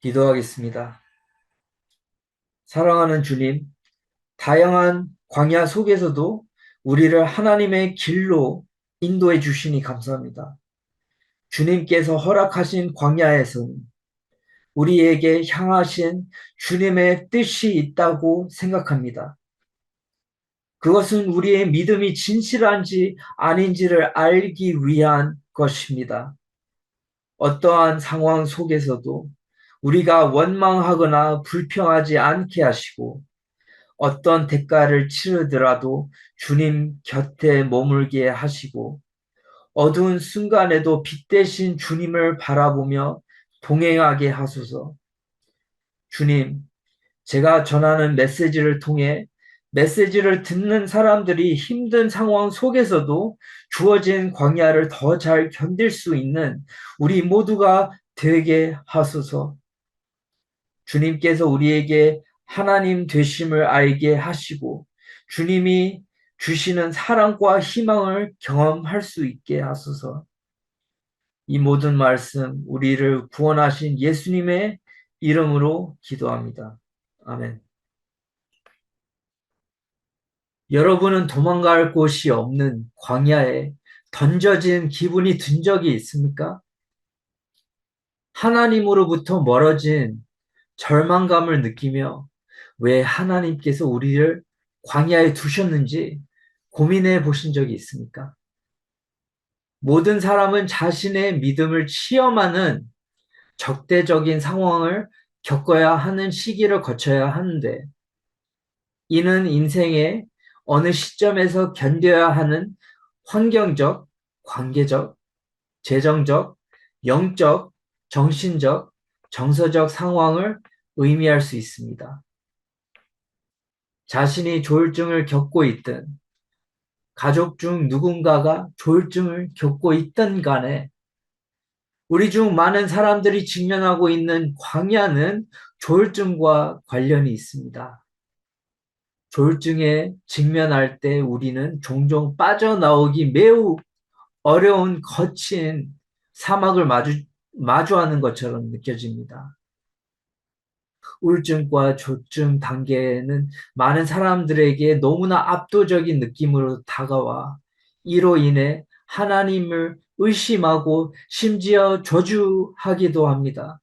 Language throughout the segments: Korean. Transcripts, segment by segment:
기도하겠습니다. 사랑하는 주님, 다양한 광야 속에서도 우리를 하나님의 길로 인도해 주시니 감사합니다. 주님께서 허락하신 광야에서는 우리에게 향하신 주님의 뜻이 있다고 생각합니다. 그것은 우리의 믿음이 진실한지 아닌지를 알기 위한 것입니다. 어떠한 상황 속에서도 우리가 원망하거나 불평하지 않게 하시고 어떤 대가를 치르더라도 주님 곁에 머물게 하시고 어두운 순간에도 빛 대신 주님을 바라보며 동행하게 하소서. 주님, 제가 전하는 메시지를 통해 메시지를 듣는 사람들이 힘든 상황 속에서도 주어진 광야를 더 잘 견딜 수 있는 우리 모두가 되게 하소서. 주님께서 우리에게 하나님 되심을 알게 하시고 주님이 주시는 사랑과 희망을 경험할 수 있게 하소서. 이 모든 말씀 우리를 구원하신 예수님의 이름으로 기도합니다. 아멘. 여러분은 도망갈 곳이 없는 광야에 던져진 기분이 든 적이 있습니까? 하나님으로부터 멀어진 절망감을 느끼며 왜 하나님께서 우리를 광야에 두셨는지 고민해 보신 적이 있습니까? 모든 사람은 자신의 믿음을 시험하는 적대적인 상황을 겪어야 하는 시기를 거쳐야 하는데 이는 인생의 어느 시점에서 견뎌야 하는 환경적, 관계적, 재정적, 영적, 정신적, 정서적 상황을 의미할 수 있습니다. 자신이 조울증을 겪고 있든 가족 중 누군가가 조울증을 겪고 있든 간에 우리 중 많은 사람들이 직면하고 있는 광야는 조울증과 관련이 있습니다. 조울증에 직면할 때 우리는 종종 빠져나오기 매우 어려운 거친 사막을 마주하는 것처럼 느껴집니다. 우울증과 조증 단계는 많은 사람들에게 너무나 압도적인 느낌으로 다가와 이로 인해 하나님을 의심하고 심지어 저주하기도 합니다.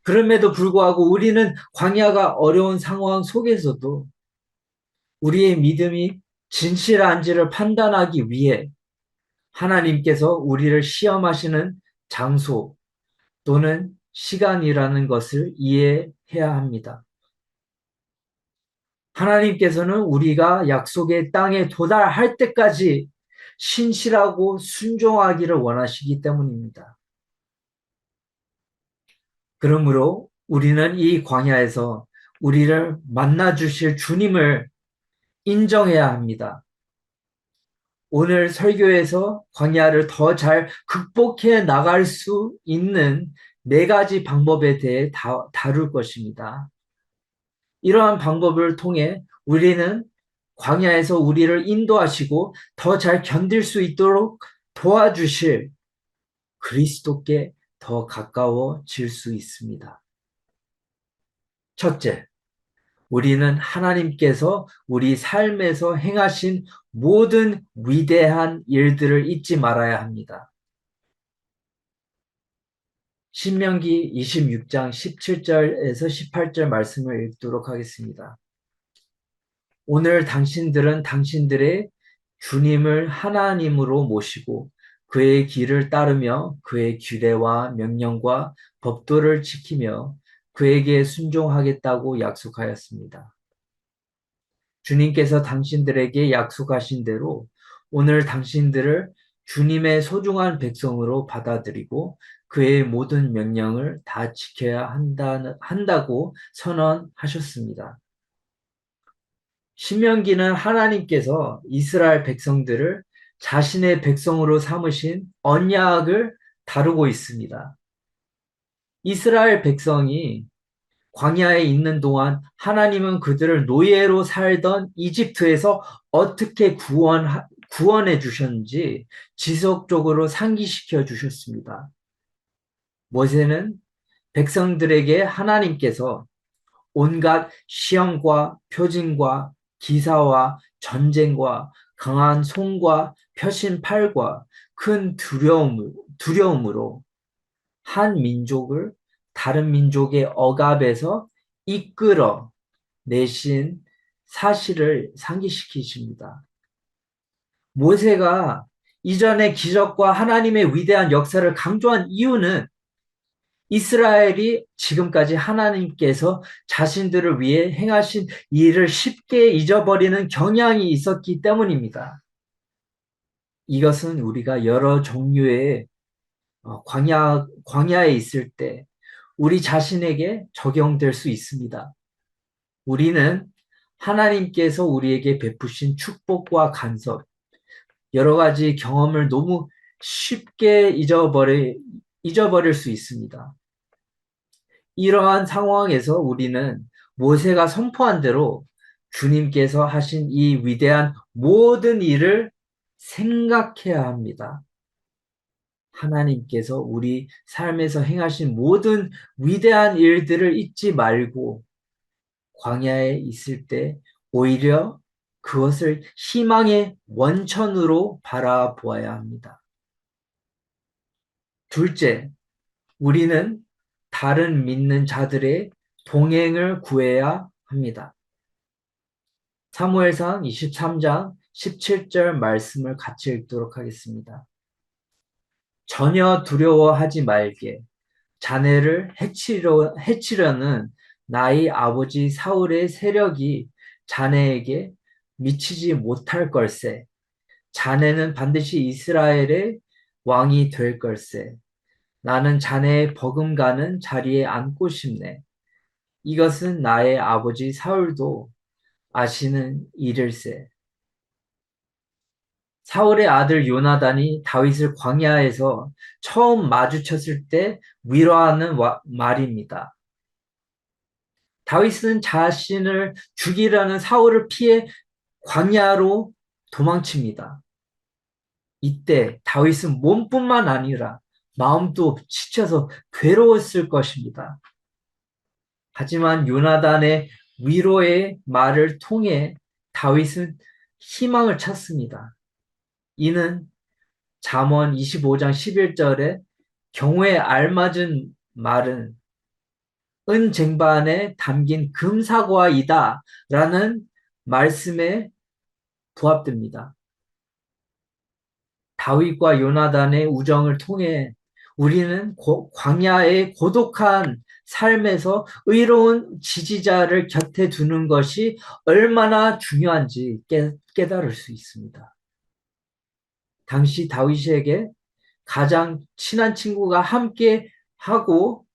그럼에도 불구하고 우리는 광야가 어려운 상황 속에서도 우리의 믿음이 진실한지를 판단하기 위해 하나님께서 우리를 시험하시는 장소 또는 시간이라는 것을 이해해야 합니다. 하나님께서는 우리가 약속의 땅에 도달할 때까지 신실하고 순종하기를 원하시기 때문입니다. 그러므로 우리는 이 광야에서 우리를 만나 주실 주님을 인정해야 합니다. 오늘 설교에서 광야를 더 잘 극복해 나갈 수 있는 네 가지 방법에 대해 다룰 것입니다. 이러한 방법을 통해 우리는 광야에서 우리를 인도하시고 더 잘 견딜 수 있도록 도와주실 그리스도께 더 가까워질 수 있습니다. 첫째, 우리는 하나님께서 우리 삶에서 행하신 모든 위대한 일들을 잊지 말아야 합니다. 신명기 26장 17절에서 18절 말씀을 읽도록 하겠습니다. 오늘 당신들은 당신들의 주님을 하나님으로 모시고 그의 길을 따르며 그의 규례와 명령과 법도를 지키며 그에게 순종하겠다고 약속하였습니다. 주님께서 당신들에게 약속하신 대로 오늘 당신들을 주님의 소중한 백성으로 받아들이고 그의 모든 명령을 다 지켜야 한다고 선언하셨습니다. 신명기는 하나님께서 이스라엘 백성들을 자신의 백성으로 삼으신 언약을 다루고 있습니다. 이스라엘 백성이 광야에 있는 동안 하나님은 그들을 노예로 살던 이집트에서 어떻게 구원해 주셨는지 지속적으로 상기시켜 주셨습니다. 모세는 백성들에게 하나님께서 온갖 시험과 표징과 기사와 전쟁과 강한 손과 펴신 팔과 큰 두려움으로 한 민족을 다른 민족의 억압에서 이끌어 내신 사실을 상기시키십니다. 모세가 이전의 기적과 하나님의 위대한 역사를 강조한 이유는 이스라엘이 지금까지 하나님께서 자신들을 위해 행하신 일을 쉽게 잊어버리는 경향이 있었기 때문입니다. 이것은 우리가 여러 종류의 광야에 있을 때 우리 자신에게 적용될 수 있습니다. 우리는 하나님께서 우리에게 베푸신 축복과 간섭, 여러 가지 경험을 너무 쉽게 잊어버릴 수 있습니다. 이러한 상황에서 우리는 모세가 선포한 대로 주님께서 하신 이 위대한 모든 일을 생각해야 합니다. 하나님께서 우리 삶에서 행하신 모든 위대한 일들을 잊지 말고 광야에 있을 때 오히려 그것을 희망의 원천으로 바라보아야 합니다. 둘째, 우리는 다른 믿는 자들의 동행을 구해야 합니다. 사무엘상 23장 17절 말씀을 같이 읽도록 하겠습니다. 전혀 두려워하지 말게. 자네를 해치려는 나의 아버지 사울의 세력이 자네에게 미치지 못할 걸세. 자네는 반드시 이스라엘의 왕이 될 걸세. 나는 자네의 버금가는 자리에 앉고 싶네. 이것은 나의 아버지 사울도 아시는 일일세. 사울의 아들 요나단이 다윗을 광야에서 처음 마주쳤을 때 위로하는 말입니다. 다윗은 자신을 죽이려는 사울을 피해 광야로 도망칩니다. 이때 다윗은 몸뿐만 아니라 마음도 지쳐서 괴로웠을 것입니다. 하지만 요나단의 위로의 말을 통해 다윗은 희망을 찾습니다. 이는 잠언 25장 11절에 경우에 알맞은 말은 은쟁반에 담긴 금사과이다 라는 말씀에 부합됩니다. 다윗과 요나단의 우정을 통해 우리는 광야의 고독한 삶에서 의로운 지지자를 곁에 두는 것이 얼마나 중요한지 깨달을 수 있습니다. 당시 다윗에게 가장 친한 친구가 함께 하고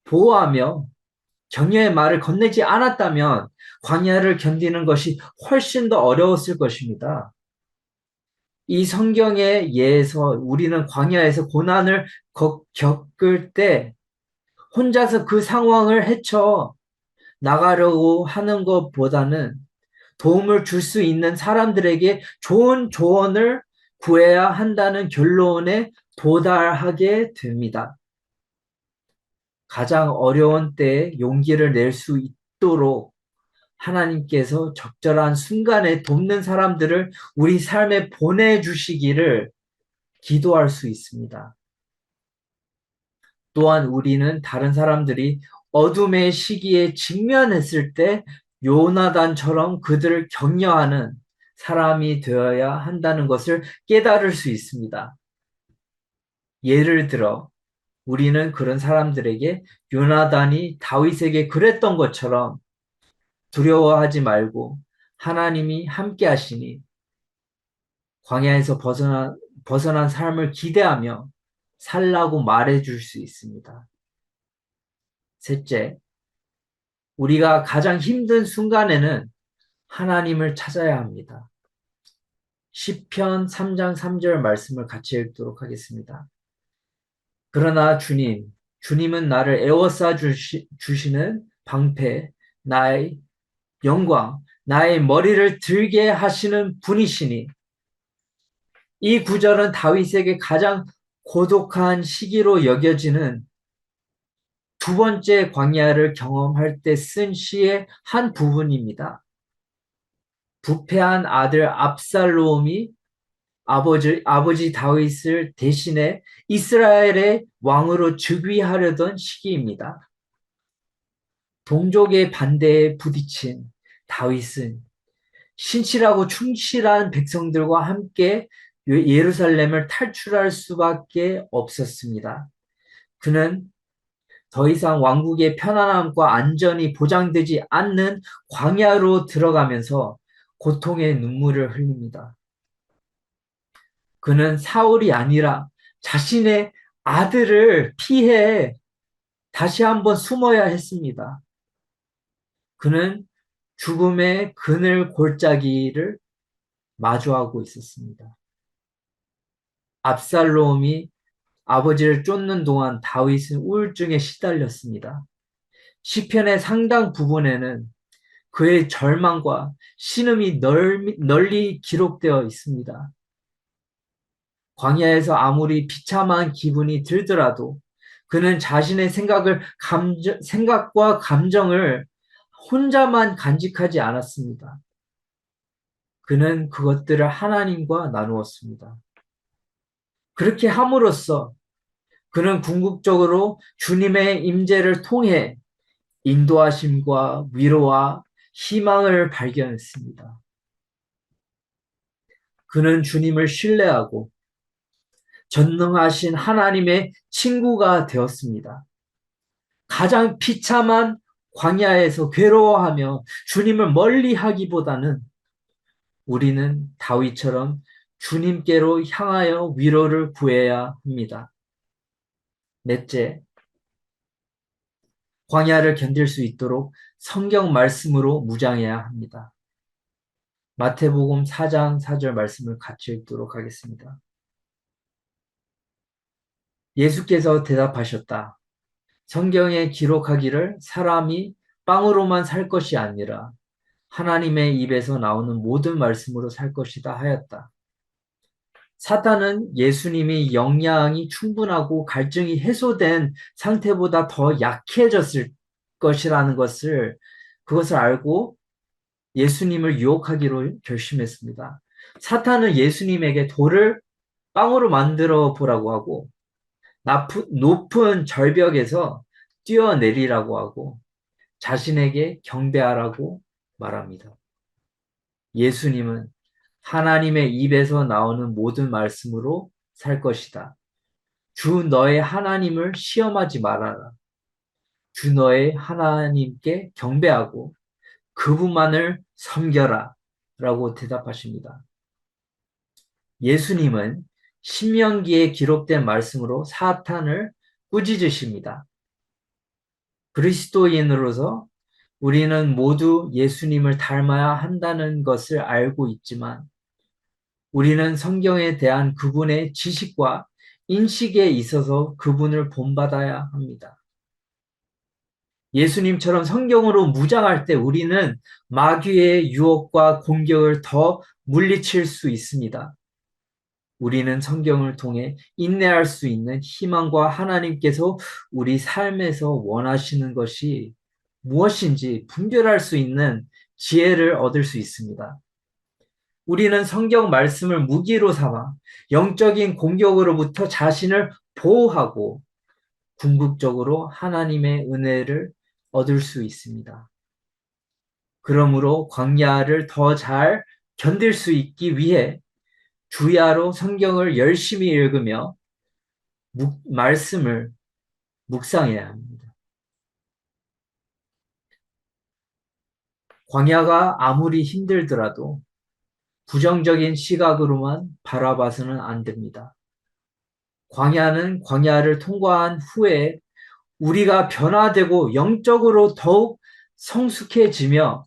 보호하며 격려의 말을 건네지 않았다면 광야를 견디는 것이 훨씬 더 어려웠을 것입니다. 이 성경의 예에서 우리는 광야에서 고난을 겪을 때 혼자서 그 상황을 헤쳐 나가려고 하는 것보다는 도움을 줄 수 있는 사람들에게 좋은 조언을 구해야 한다는 결론에 도달하게 됩니다. 가장 어려운 때에 용기를 낼 수 있도록 하나님께서 적절한 순간에 돕는 사람들을 우리 삶에 보내주시기를 기도할 수 있습니다. 또한 우리는 다른 사람들이 어둠의 시기에 직면했을 때 요나단처럼 그들을 격려하는 사람이 되어야 한다는 것을 깨달을 수 있습니다. 예를 들어 우리는 그런 사람들에게 요나단이 다윗에게 그랬던 것처럼 두려워하지 말고 하나님이 함께 하시니 광야에서 벗어난 삶을 기대하며 살라고 말해줄 수 있습니다. 셋째, 우리가 가장 힘든 순간에는 하나님을 찾아야 합니다. 시편 3장 3절 말씀을 같이 읽도록 하겠습니다. 그러나 주님은 나를 에워싸 주시는 방패, 나의 영광, 나의 머리를 들게 하시는 분이시니 이 구절은 다윗에게 가장 고독한 시기로 여겨지는 두 번째 광야를 경험할 때 쓴 시의 한 부분입니다. 부패한 아들 압살롬이 아버지 다윗을 대신해 이스라엘의 왕으로 즉위하려던 시기입니다. 동족의 반대에 부딪힌 다윗은 신실하고 충실한 백성들과 함께 예루살렘을 탈출할 수밖에 없었습니다. 그는 더 이상 왕국의 편안함과 안전이 보장되지 않는 광야로 들어가면서 고통의 눈물을 흘립니다. 그는 사울이 아니라 자신의 아들을 피해 다시 한번 숨어야 했습니다. 그는 죽음의 그늘 골짜기를 마주하고 있었습니다. 압살롬이 아버지를 쫓는 동안 다윗은 우울증에 시달렸습니다. 시편의 상당 부분에는 그의 절망과 신음이 널리 기록되어 있습니다. 광야에서 아무리 비참한 기분이 들더라도 그는 자신의 생각과 감정을 혼자만 간직하지 않았습니다. 그는 그것들을 하나님과 나누었습니다. 그렇게 함으로써 그는 궁극적으로 주님의 임재를 통해 인도하심과 위로와 희망을 발견했습니다. 그는 주님을 신뢰하고 전능하신 하나님의 친구가 되었습니다. 가장 비참한 광야에서 괴로워하며 주님을 멀리 하기보다는 우리는 다윗처럼 주님께로 향하여 위로를 구해야 합니다. 넷째, 광야를 견딜 수 있도록 성경 말씀으로 무장해야 합니다. 마태복음 4장 4절 말씀을 같이 읽도록 하겠습니다. 예수께서 대답하셨다. 성경에 기록하기를 사람이 빵으로만 살 것이 아니라 하나님의 입에서 나오는 모든 말씀으로 살 것이다 하였다. 사탄은 예수님이 영양이 충분하고 갈증이 해소된 상태보다 더 약해졌을 것이라는 그것을 알고 예수님을 유혹하기로 결심했습니다. 사탄은 예수님에게 돌을 빵으로 만들어 보라고 하고 높은 절벽에서 뛰어내리라고 하고 자신에게 경배하라고 말합니다. 예수님은 하나님의 입에서 나오는 모든 말씀으로 살 것이다. 주 너의 하나님을 시험하지 말아라. 주 너의 하나님께 경배하고 그분만을 섬겨라. 라고 대답하십니다. 예수님은 신명기에 기록된 말씀으로 사탄을 꾸짖으십니다. 그리스도인으로서 우리는 모두 예수님을 닮아야 한다는 것을 알고 있지만 우리는 성경에 대한 그분의 지식과 인식에 있어서 그분을 본받아야 합니다. 예수님처럼 성경으로 무장할 때 우리는 마귀의 유혹과 공격을 더 물리칠 수 있습니다. 우리는 성경을 통해 인내할 수 있는 희망과 하나님께서 우리 삶에서 원하시는 것이 무엇인지 분별할 수 있는 지혜를 얻을 수 있습니다. 우리는 성경 말씀을 무기로 삼아 영적인 공격으로부터 자신을 보호하고 궁극적으로 하나님의 은혜를 얻을 수 있습니다. 그러므로 광야를 더 잘 견딜 수 있기 위해 주야로 성경을 열심히 읽으며 말씀을 묵상해야 합니다. 광야가 아무리 힘들더라도 부정적인 시각으로만 바라봐서는 안 됩니다. 광야는 광야를 통과한 후에 우리가 변화되고 영적으로 더욱 성숙해지며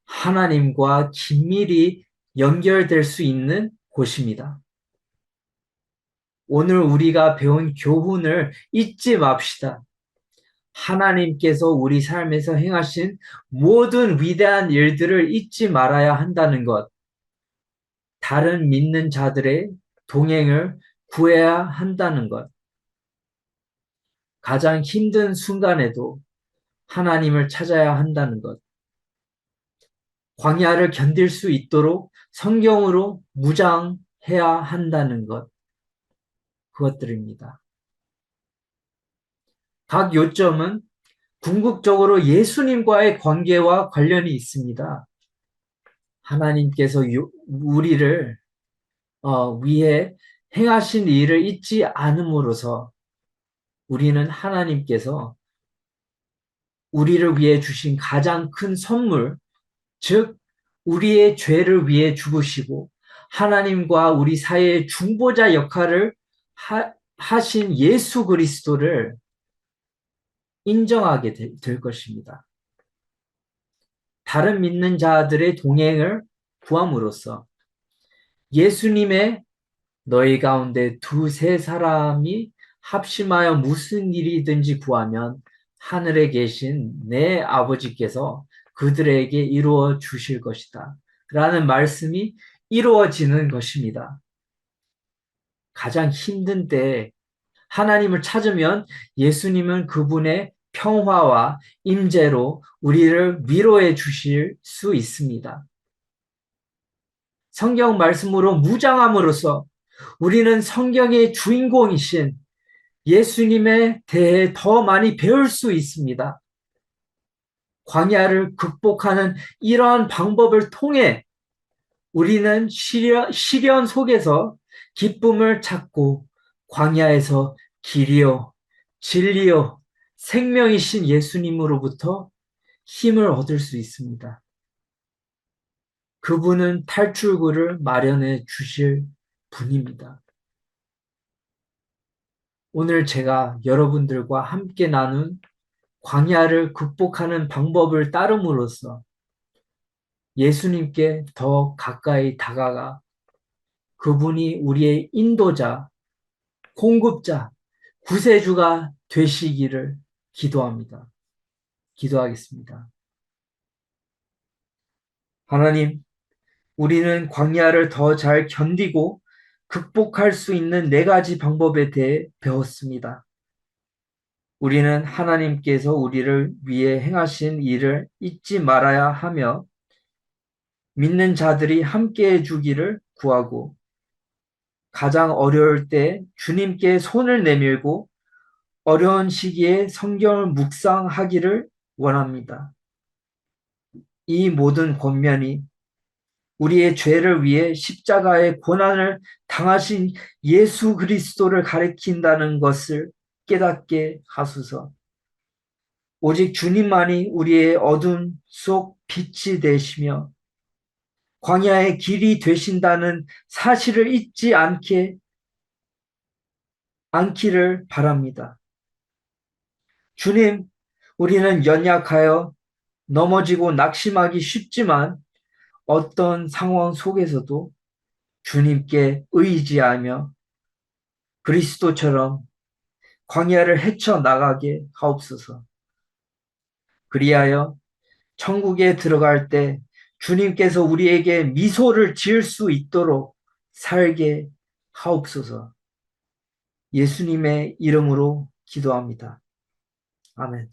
하나님과 긴밀히 연결될 수 있는 곳입니다. 오늘 우리가 배운 교훈을 잊지 맙시다. 하나님께서 우리 삶에서 행하신 모든 위대한 일들을 잊지 말아야 한다는 것, 다른 믿는 자들의 동행을 구해야 한다는 것, 가장 힘든 순간에도 하나님을 찾아야 한다는 것, 광야를 견딜 수 있도록 성경으로 무장해야 한다는 것, 그것들입니다. 각 요점은 궁극적으로 예수님과의 관계와 관련이 있습니다. 하나님께서 우리를 위해 행하신 일을 잊지 않음으로써 우리는 하나님께서 우리를 위해 주신 가장 큰 선물, 즉 우리의 죄를 위해 죽으시고 하나님과 우리 사이의 중보자 역할을 하신 예수 그리스도를 인정하게 될 것입니다. 다른 믿는 자들의 동행을 구함으로써 예수님의 너희 가운데 두세 사람이 합심하여 무슨 일이든지 구하면 하늘에 계신 내 아버지께서 그들에게 이루어 주실 것이다. 라는 말씀이 이루어지는 것입니다. 가장 힘든 때에 하나님을 찾으면 예수님은 그분의 평화와 임재로 우리를 위로해 주실 수 있습니다. 성경 말씀으로 무장함으로써 우리는 성경의 주인공이신 예수님에 대해 더 많이 배울 수 있습니다. 광야를 극복하는 이러한 방법을 통해 우리는 시련 속에서 기쁨을 찾고 광야에서 길이요, 진리요, 생명이신 예수님으로부터 힘을 얻을 수 있습니다. 그분은 탈출구를 마련해 주실 분입니다. 오늘 제가 여러분들과 함께 나눈 광야를 극복하는 방법을 따름으로써 예수님께 더 가까이 다가가 그분이 우리의 인도자, 공급자, 구세주가 되시기를 기도합니다. 기도하겠습니다. 하나님, 우리는 광야를 더 잘 견디고 극복할 수 있는 네 가지 방법에 대해 배웠습니다. 우리는 하나님께서 우리를 위해 행하신 일을 잊지 말아야 하며 믿는 자들이 함께 해주기를 구하고 가장 어려울 때 주님께 손을 내밀고 어려운 시기에 성경을 묵상하기를 원합니다. 이 모든 권면이 우리의 죄를 위해 십자가의 고난을 당하신 예수 그리스도를 가리킨다는 것을 깨닫게 하소서. 오직 주님만이 우리의 어둠 속 빛이 되시며 광야의 길이 되신다는 사실을 잊지 않기를 바랍니다. 주님, 우리는 연약하여 넘어지고 낙심하기 쉽지만 어떤 상황 속에서도 주님께 의지하며 그리스도처럼 광야를 헤쳐나가게 하옵소서. 그리하여 천국에 들어갈 때 주님께서 우리에게 미소를 지을 수 있도록 살게 하옵소서. 예수님의 이름으로 기도합니다. 아멘.